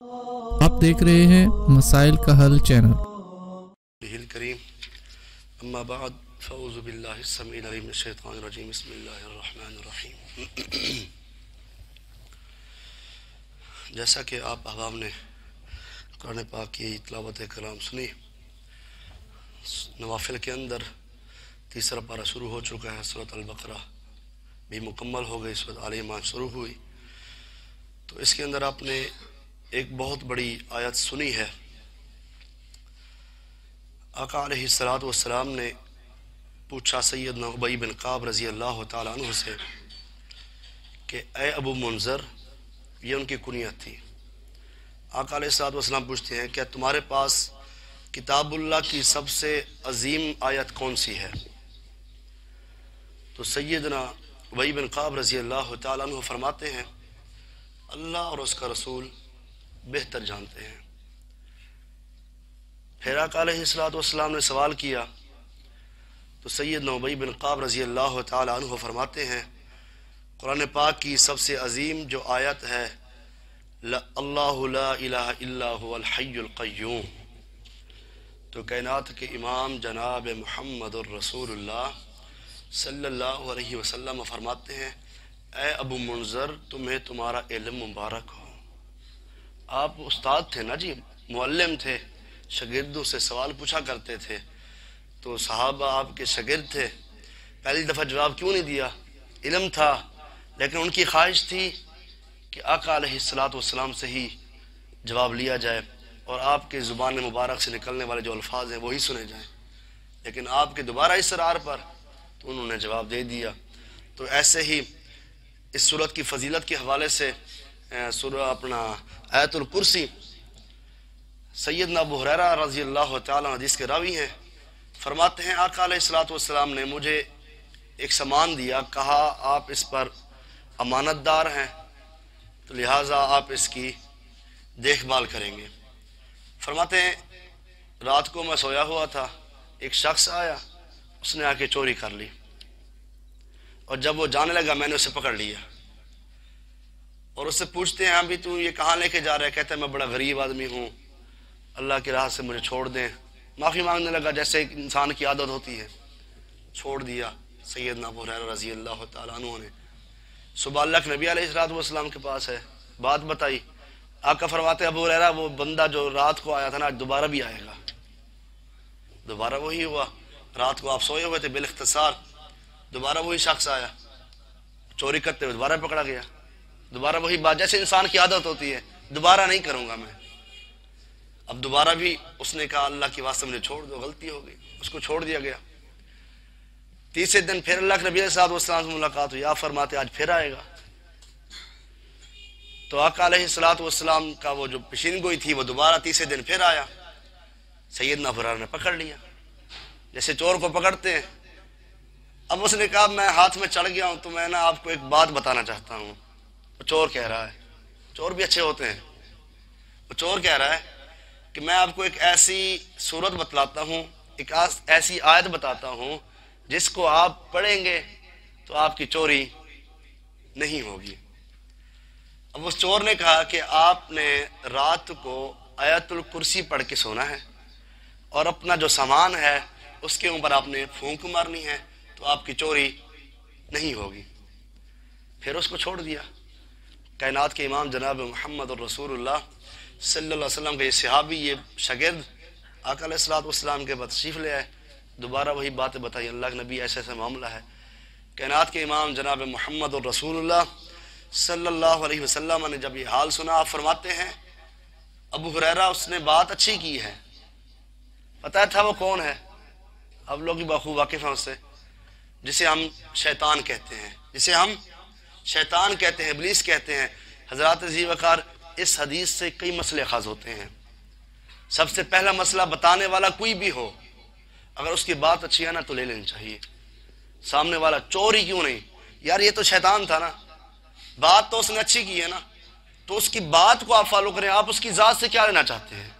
آپ دیکھ رہے ہیں مسائل کا حل چینل۔ کریم اما بعد فاعوذ باللہ السمیع العلیم من الشیطان الرجیم بسم اللہ الرحمن الرحیم۔ جیسا کہ آپ احباب نے قرآن پاک کی تلاوت کلام سنی، نوافل کے اندر تیسرا پارہ شروع ہو چکا ہے، سورۃ البقرہ بھی مکمل ہو گئی، سورۃ آل عمران شروع ہوئی۔ تو اس کے اندر آپ نے ایک بہت بڑی آیت سنی ہے۔ آقا علیہ الصلوۃ والسلام نے پوچھا سیدنا ابی بن کعب رضی اللہ تعالیٰ عنہ سے کہ اے ابو منذر، یہ ان کی کنیت تھی۔ آقا علیہ الصلوۃ والسلام پوچھتے ہیں کیا تمہارے پاس کتاب اللہ کی سب سے عظیم آیت کون سی ہے؟ تو سیدنا ابی بن کعب رضی اللہ تعالیٰ عنہ فرماتے ہیں اللہ اور اس کا رسول بہتر جانتے ہیں۔ پھر آقا علیہ الصلوۃ والسلام نے سوال کیا تو سیدنا ابی بن کعب رضی اللہ تعالیٰ عنہ فرماتے ہیں قرآن پاک کی سب سے عظیم جو آیت ہے اللہ لا الہ الا هو الحی القیوم۔ تو کائنات کے امام جناب محمد الرسول اللہ صلی اللہ علیہ وسلم فرماتے ہیں اے ابو منذر، تمہیں تمہارا علم مبارک ہو۔ آپ استاد تھے نا جی، معلم تھے، شاگردوں سے سوال پوچھا کرتے تھے، تو صحابہ آپ کے شاگرد تھے، پہلی دفعہ جواب کیوں نہیں دیا؟ علم تھا، لیکن ان کی خواہش تھی کہ آقا علیہ الصلوۃ والسلام سے ہی جواب لیا جائے اور آپ کے زبان مبارک سے نکلنے والے جو الفاظ ہیں وہی سنے جائیں، لیکن آپ کے دوبارہ اصرار پر تو انہوں نے جواب دے دیا۔ تو ایسے ہی اس سورت کی فضیلت کے حوالے سے سورہ آیت الکرسی، سیدنا ابو ہریرہ رضی اللہ تعالیٰ عنہ حدیث کے راوی ہیں، فرماتے ہیں آقا علیہ الصلوۃ والسلام نے مجھے ایک سامان دیا، کہا آپ اس پر امانت دار ہیں تو لہٰذا آپ اس کی دیکھ بھال کریں گے۔ فرماتے ہیں رات کو میں سویا ہوا تھا، ایک شخص آیا، اس نے آ کے چوری کر لی، اور جب وہ جانے لگا میں نے اسے پکڑ لیا اور اس سے پوچھتے ہیں ابھی تو یہ کہاں لے کے جا رہا ہے؟ کہتا ہے میں بڑا غریب آدمی ہوں، اللہ کی راہ سے مجھے چھوڑ دیں۔ معافی مانگنے لگا جیسے ایک انسان کی عادت ہوتی ہے، چھوڑ دیا۔ سیدنا ابو ہریرہ رضی اللہ تعالیٰ عنہ نے صبح اللہ کے نبی علیہ الصلوۃ والسلام کے پاس ہے، بات بتائی۔ آقا فرماتے ہیں ابو ہریرہ وہ بندہ جو رات کو آیا تھا نا دوبارہ بھی آئے گا۔ دوبارہ وہی ہوا، رات کو آپ سوئے ہوئے تھے، بالاختصار دوبارہ وہی شخص آیا، چوری کرتے ہوئے دوبارہ پکڑا گیا، دوبارہ وہی بات، جیسے انسان کی عادت ہوتی ہے دوبارہ نہیں کروں گا میں۔ اب دوبارہ بھی اس نے کہا اللہ کی واسطے مجھے چھوڑ دو، غلطی ہو گئی، اس کو چھوڑ دیا گیا۔ تیسرے دن پھر اللہ کے نبی علیہ الصلوۃ والسلام سے ملاقات ہوئی، آپ فرماتے آج پھر آئے گا۔ تو آقا علیہ الصلوۃ والسلام کا وہ جو پیشین گوئی تھی وہ دوبارہ تیسرے دن پھر آیا، سیدنا ابو ہریرہ نے پکڑ لیا جیسے چور کو پکڑتے ہیں۔ اب اس نے کہا میں ہاتھ میں چڑھ گیا ہوں تو میں نا آپ کو ایک بات بتانا چاہتا ہوں۔ وہ چور کہہ رہا ہے، چور بھی اچھے ہوتے ہیں، وہ چور کہہ رہا ہے کہ میں آپ کو ایک ایسی صورت بتلاتا ہوں، ایک ایسی آیت بتاتا ہوں جس کو آپ پڑھیں گے تو آپ کی چوری نہیں ہوگی۔ اب اس چور نے کہا کہ آپ نے رات کو آیت الکرسی پڑھ کے سونا ہے اور اپنا جو سامان ہے اس کے اوپر آپ نے پھونک مارنی ہے تو آپ کی چوری نہیں ہوگی۔ پھر اس کو چھوڑ دیا۔ کائنات کے امام جناب محمد الرسول اللہ صلی اللہ علیہ وسلم کے یہ صحابی، یہ شاگرد آقا علیہ الصلوۃ والسلام کے بعد تشریف لے آئے، دوبارہ وہی باتیں بتائی، اللہ کے نبی ایسا ایسا معاملہ ہے۔ کائنات کے امام جناب محمد الرسول اللہ صلی اللہ علیہ وسلم نے جب یہ حال سنا، آپ فرماتے ہیں ابو ہریرہ اس نے بات اچھی کی ہے، پتہ تھا وہ کون ہے، اب لوگ بخوب واقف ہیں اس سے، جسے ہم شیطان کہتے ہیں، جسے ہم شیطان کہتے ہیں، ابلیس کہتے ہیں۔ حضرات ذی وقار اس حدیث سے کئی مسئلے اخذ ہوتے ہیں۔ سب سے پہلا مسئلہ، بتانے والا کوئی بھی ہو اگر اس کی بات اچھی ہے نا تو لے لینی چاہیے۔ سامنے والا چوری کیوں نہیں، یار یہ تو شیطان تھا نا، بات تو اس نے اچھی کی ہے نا، تو اس کی بات کو آپ فالو کریں، آپ اس کی ذات سے کیا لینا چاہتے ہیں؟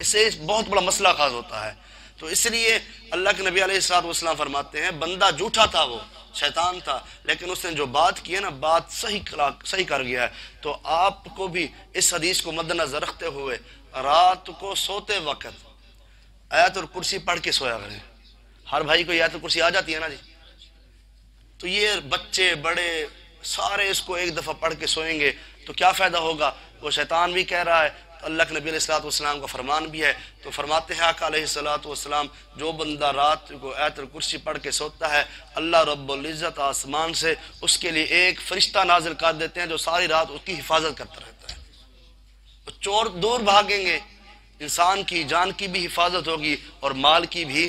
اس سے بہت بڑا مسئلہ اخذ ہوتا ہے۔ تو اس لیے اللہ کے نبی علیہ السلام فرماتے ہیں بندہ جھوٹا تھا، وہ شیطان تھا، لیکن اس نے جو بات کی ہے نا بات صحیح کر گیا ہے۔ تو آپ کو بھی اس حدیث کو مد نظر رکھتے ہوئے رات کو سوتے وقت آیت الکرسی پڑھ کے سویا کریں۔ ہر بھائی کو آیت الکرسی آ جاتی ہے نا جی، تو یہ بچے بڑے سارے اس کو ایک دفعہ پڑھ کے سوئیں گے تو کیا فائدہ ہوگا؟ وہ شیطان بھی کہہ رہا ہے، تو اللہ کے نبی علیہ السلام کا فرمان بھی ہے۔ تو فرماتے ہیں آقا علیہ السلام جو بندہ رات کو آیت الکرسی پڑھ کے سوتا ہے اللہ رب العزت آسمان سے اس کے لیے ایک فرشتہ نازل کر دیتے ہیں جو ساری رات اس کی حفاظت کرتا رہتا ہے۔ چور دور بھاگیں گے، انسان کی جان کی بھی حفاظت ہوگی اور مال کی بھی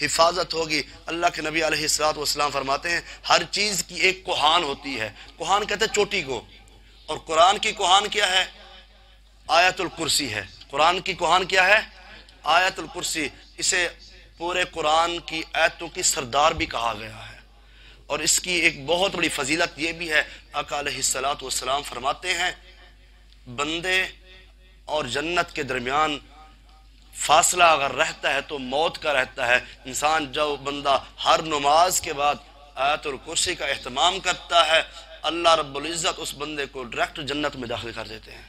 حفاظت ہوگی۔ اللہ کے نبی علیہ السلام فرماتے ہیں ہر چیز کی ایک کوہان ہوتی ہے، کوہان کہتے ہیں چوٹی کو، اور قرآن کی کوہان کیا ہے؟ آیت الکرسی ہے۔ قرآن کی کوہان کیا ہے؟ آیت الکرسی۔ اسے پورے قرآن کی آیتوں کی سردار بھی کہا گیا ہے، اور اس کی ایک بہت بڑی فضیلت یہ بھی ہے، آقا علیہ السلام فرماتے ہیں بندے اور جنت کے درمیان فاصلہ اگر رہتا ہے تو موت کا رہتا ہے۔ انسان جو بندہ ہر نماز کے بعد آیت الکرسی کا اہتمام کرتا ہے اللہ رب العزت اس بندے کو ڈائریکٹ جنت میں داخل کر دیتے ہیں۔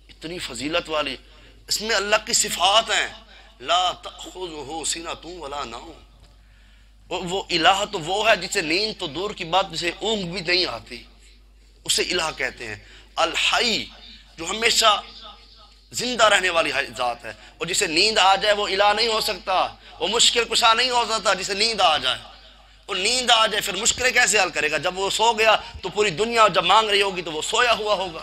اتنی فضیلت والی، اس میں اللہ کی صفات ہیں، لا تأخذہ سنۃ ولا نوم۔ وہ الہ تو وہ ہے جسے نیند تو دور کی بات، جسے اونگ بھی نہیں آتی، اسے الہ کہتے ہیں۔ الحی جو ہمیشہ زندہ رہنے والی ذات ہے، اور جسے نیند آ جائے وہ الہ نہیں ہو سکتا، وہ مشکل کشا نہیں ہو سکتا جسے نیند آ جائے۔ اور نیند آ جائے پھر مشکلیں کیسے حل کرے گا؟ جب وہ سو گیا تو پوری دنیا جب مانگ رہی ہوگی تو وہ سویا ہوا ہوگا۔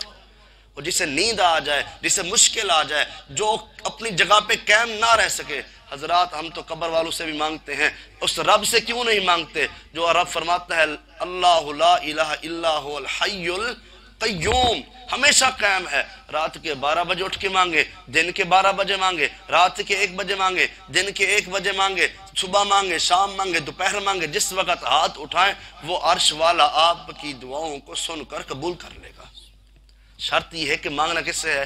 اور جسے نیند آ جائے، جسے مشکل آ جائے، جو اپنی جگہ پہ قائم نہ رہ سکے، حضرات ہم تو قبر والوں سے بھی مانگتے ہیں، اس رب سے کیوں نہیں مانگتے جو رب فرماتا ہے اللہ لا الہ الا هو الحی القیوم، ہمیشہ قائم ہے۔ رات کے 12 بجے اٹھ کے مانگے، دن کے 12 بجے مانگے، رات کے 1 بجے مانگے، دن کے 1 بجے مانگے، صبح مانگے، شام مانگے، دوپہر مانگے، جس وقت ہاتھ اٹھائیں وہ عرش والا آپ کی دعاؤں کو سن کر قبول کر لے گا۔ شرط یہ ہے کہ مانگنا کس سے ہے؟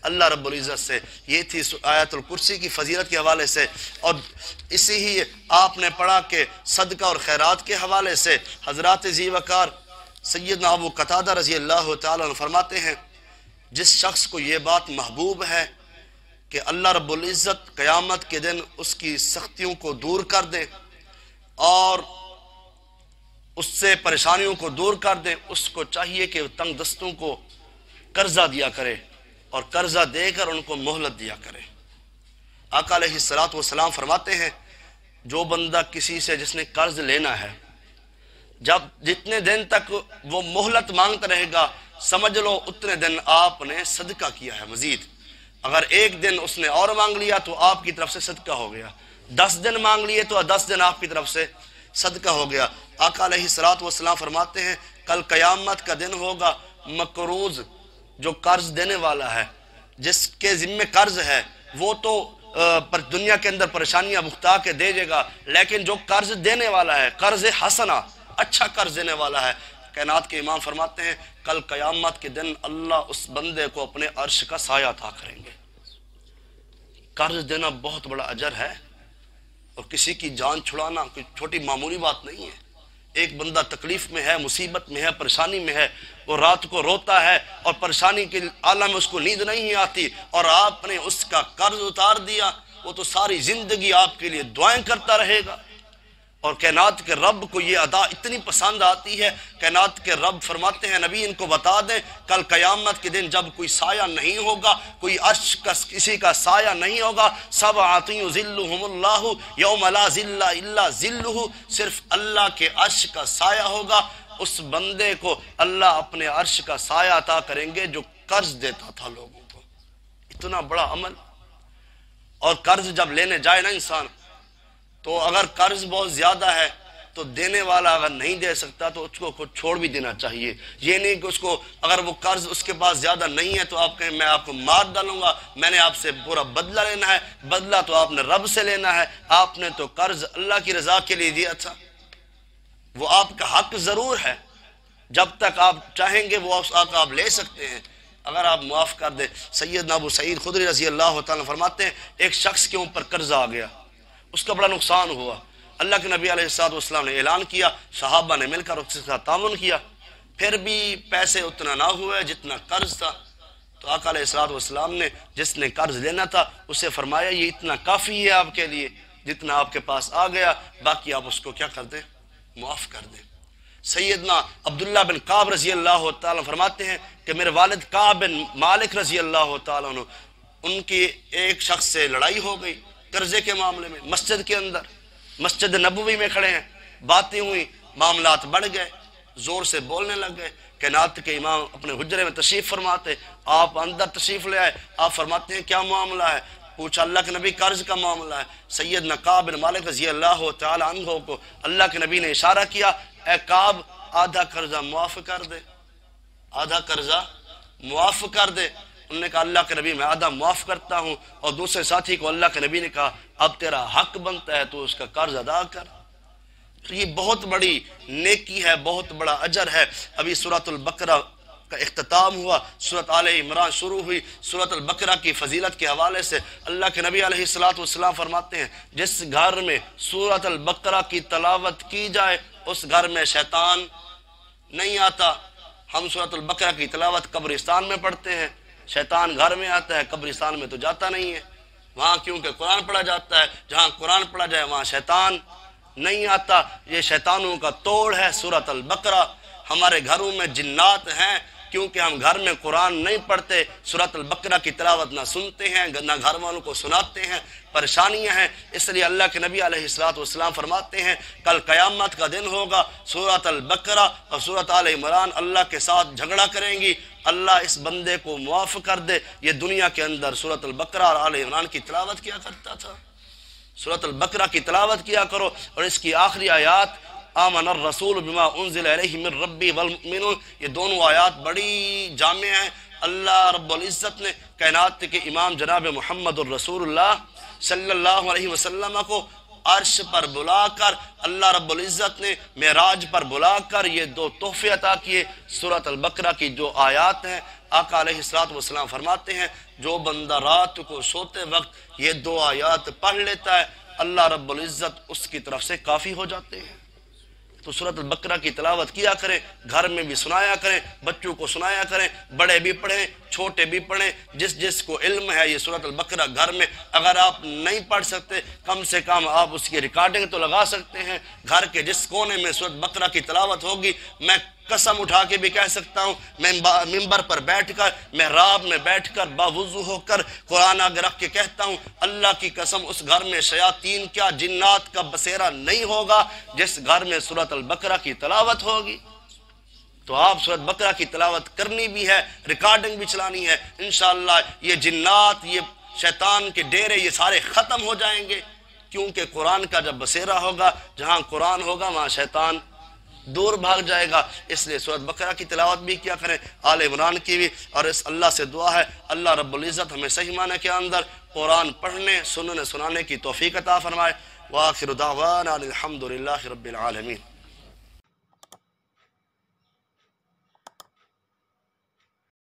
اللہ رب العزت سے۔ یہ تھی آیت الکرسی کی فضیلت کے حوالے سے، اور اسی ہی آپ نے پڑھا کہ صدقہ اور خیرات کے حوالے سے حضرات ذی وقار سیدنا ابو قتادہ رضی اللہ تعالیٰ عنہ فرماتے ہیں جس شخص کو یہ بات محبوب ہے کہ اللہ رب العزت قیامت کے دن اس کی سختیوں کو دور کر دے اور اس سے پریشانیوں کو دور کر دے، اس کو چاہیے کہ تنگ دستوں کو قرضہ دیا کرے اور قرضہ دے کر ان کو مہلت دیا کرے۔ آقا علیہ السلام فرماتے ہیں جو بندہ کسی سے جس نے قرض لینا ہے، جب جتنے دن تک وہ مہلت مانگتا رہے گا سمجھ لو اتنے دن آپ نے صدقہ کیا ہے مزید۔ اگر 1 دن اس نے اور مانگ لیا تو آپ کی طرف سے صدقہ ہو گیا، 10 دن مانگ لیے تو 10 دن آپ کی طرف سے صدقہ ہو گیا۔ آقا علیہ السلام فرماتے ہیں کل قیامت کا دن ہوگا، مقروض جو قرض دینے والا ہے، جس کے ذمہ قرض ہے، وہ تو دنیا کے اندر پریشانیاں بختا کے دے دے گا، لیکن جو قرض دینے والا ہے، قرض حسنہ، اچھا قرض دینے والا ہے، کائنات کے امام فرماتے ہیں کل قیامت کے دن اللہ اس بندے کو اپنے عرش کا سایہ عطا کریں گے۔ قرض دینا بہت بڑا اجر ہے، اور کسی کی جان چھڑانا کوئی چھوٹی معمولی بات نہیں ہے۔ ایک بندہ تکلیف میں ہے، مصیبت میں ہے، پریشانی میں ہے، وہ رات کو روتا ہے اور پریشانی کے عالم میں اس کو نیند نہیں آتی، اور آپ نے اس کا قرض اتار دیا، وہ تو ساری زندگی آپ کے لیے دعائیں کرتا رہے گا۔ اور کائنات کے رب کو یہ ادا اتنی پسند آتی ہے، کائنات کے رب فرماتے ہیں نبی ان کو بتا دیں کل قیامت کے دن جب کوئی سایہ نہیں ہوگا، کوئی عرش کا کسی کا سایہ نہیں ہوگا، سبعۃ یظلھم اللہ یوم لا ظل الا ظلہ، صرف اللہ کے عرش کا سایہ ہوگا، اس بندے کو اللہ اپنے عرش کا سایہ عطا کریں گے جو قرض دیتا تھا لوگوں کو۔ اتنا بڑا عمل۔ اور قرض جب لینے جائے نا انسان، تو اگر قرض بہت زیادہ ہے تو دینے والا اگر نہیں دے سکتا تو اس کو چھوڑ بھی دینا چاہیے۔ یہ نہیں کہ اس کو اگر وہ قرض اس کے پاس زیادہ نہیں ہے تو آپ کہیں میں آپ کو مار ڈالوں گا، میں نے آپ سے پورا بدلہ لینا ہے۔ بدلہ تو آپ نے رب سے لینا ہے، آپ نے تو قرض اللہ کی رضا کے لیے دیا تھا، وہ آپ کا حق ضرور ہے، جب تک آپ چاہیں گے وہ آپ لے سکتے ہیں، اگر آپ معاف کر دیں۔ سیدنا ابو سعید خدری رضی اللہ تعالیٰ فرماتے ہیں ایک شخص کے اوپر قرضہ آ گیا، اس کا بڑا نقصان ہوا، اللہ کے نبی علیہ السلام نے اعلان کیا، صحابہ نے مل کر اس کے ساتھ تعاون کیا، پھر بھی پیسے اتنا نہ ہوئے جتنا قرض تھا، تو آقا علیہ السلام نے جس نے قرض لینا تھا اسے فرمایا یہ اتنا کافی ہے آپ کے لیے جتنا آپ کے پاس آ گیا، باقی آپ اس کو کیا کر دیں، معاف کر دیں۔ سیدنا عبداللہ بن کعب رضی اللہ تعالیٰ فرماتے ہیں کہ میرے والد کعب بن مالک رضی اللہ تعالیٰ عنہ، ان کی ایک شخص سے لڑائی ہو گئی قرضے کے معاملے میں، مسجد کے اندر، مسجد نبوی میں کھڑے ہیں، باتیں ہوئی، معاملات بڑھ گئے، زور سے بولنے لگ گئے۔ کائنات کے امام اپنے حجرے میں تشریف فرماتے، آپ اندر تشریف لے آئے، آپ فرماتے ہیں کیا معاملہ ہے؟ پوچھا، اللہ کے نبی قرض کا معاملہ ہے۔ سیدنا کعب بن مالک رضی اللہ تعالی عنہ کو اللہ کے نبی نے اشارہ کیا، اے کعب آدھا قرضہ معاف کر دے، آدھا قرضہ معاف کر دے۔ انہوں نے کہا اللہ کے نبی میں آدھا معاف کرتا ہوں، اور دوسرے ساتھی کو اللہ کے نبی نے کہا اب تیرا حق بنتا ہے تو اس کا قرض ادا کر۔ تو یہ بہت بڑی نیکی ہے، بہت اجر اجر ہے۔ ابھی سورۃ البقرہ کا اختتام ہوا، سورۃ آل عمران شروع ہوئی۔ سورۃ البقرہ کی فضیلت کے حوالے سے اللہ کے نبی علیہ السلام فرماتے ہیں جس گھر میں سورۃ البقرہ کی تلاوت کی جائے اس گھر میں شیطان نہیں آتا۔ ہم سورۃ البقرہ کی تلاوت قبرستان میں پڑھتے ہیں، شیطان گھر میں آتا ہے، قبرستان میں تو جاتا نہیں ہے۔ وہاں کیونکہ قرآن پڑھا جاتا ہے، جہاں قرآن پڑھا جائے وہاں شیطان نہیں آتا۔ یہ شیطانوں کا توڑ ہے سورۃ البقرہ۔ ہمارے گھروں میں جنات ہیں کیونکہ ہم گھر میں قرآن نہیں پڑھتے، سورۃ البقرہ کی تلاوت نہ سنتے ہیں، نہ گھر والوں کو سناتے ہیں، پریشانیاں ہیں۔ اس لیے اللہ کے نبی علیہ السلام فرماتے ہیں کل قیامت کا دن ہوگا، سورۃ البقرہ اور سورۃ آل عمران اللہ کے ساتھ جھگڑا کریں گی، اللہ اس بندے کو معاف کر دے۔ یہ دنیا کے اندر سورۃ البقرہ اور آل عمران کی تلاوت کیا کرتا تھا۔ سورۃ البقرہ کی تلاوت کیا کرو، اور اس کی آخری آیات آمن الرسول بما انزل الیہ من ربی والمؤمنون، یہ دونوں آیات بڑی جامع ہیں۔ اللہ رب العزت نے کائنات کے امام جناب محمد الرسول اللہ صلی اللہ علیہ وسلم کو عرش پر بلا کر، اللہ رب العزت نے معراج پر بلا کر یہ دو تحفے عطا کیے۔ سورۃ البقرہ کی جو آیات ہیں، آقا علیہ السلام فرماتے ہیں جو بندہ رات کو سوتے وقت یہ دو آیات پڑھ لیتا ہے اللہ رب العزت اس کی طرف سے کافی ہو جاتے ہیں۔ تو سورۃ البقرہ کی تلاوت کیا کریں، گھر میں بھی سنایا کریں، بچوں کو سنایا کریں، بڑے بھی پڑھیں، چھوٹے بھی پڑھیں، جس کو علم ہے یہ سورۃ البقرہ گھر میں اگر آپ نہیں پڑھ سکتے کم سے کم آپ اس کی ریکارڈنگ تو لگا سکتے ہیں۔ گھر کے جس کونے میں سورۃ البقرہ کی تلاوت ہوگی، میں قسم اٹھا کے بھی کہہ سکتا ہوں، میں ممبر پر بیٹھ کر، محراب میں بیٹھ کر باوضو ہو کر قرآن آگے رکھ کے کہتا ہوں اللہ کی قسم اس گھر میں شیاطین کیا جنات کا بسیرا نہیں ہوگا جس گھر میں سورۃ البقرہ کی تلاوت ہوگی۔ تو آپ سورۃ بقرہ کی تلاوت کرنی بھی ہے، ریکارڈنگ بھی چلانی ہے، انشاءاللہ یہ جنات، یہ شیطان کے ڈیرے یہ سارے ختم ہو جائیں گے، کیونکہ قرآن کا جب بسیرا ہوگا، جہاں قرآن ہوگا وہاں شیطان دور بھاگ جائے گا۔ اس لیے سورۃ بقرہ کی تلاوت بھی کیا کریں، آل عمران کی بھی، اور اس اللہ سے دعا ہے اللہ رب العزت ہمیں صحیح معنی کے اندر قرآن پڑھنے سننے سنانے کی توفیق عطا فرمائے۔ وآخر دعوانا الحمد للہ رب العالمین۔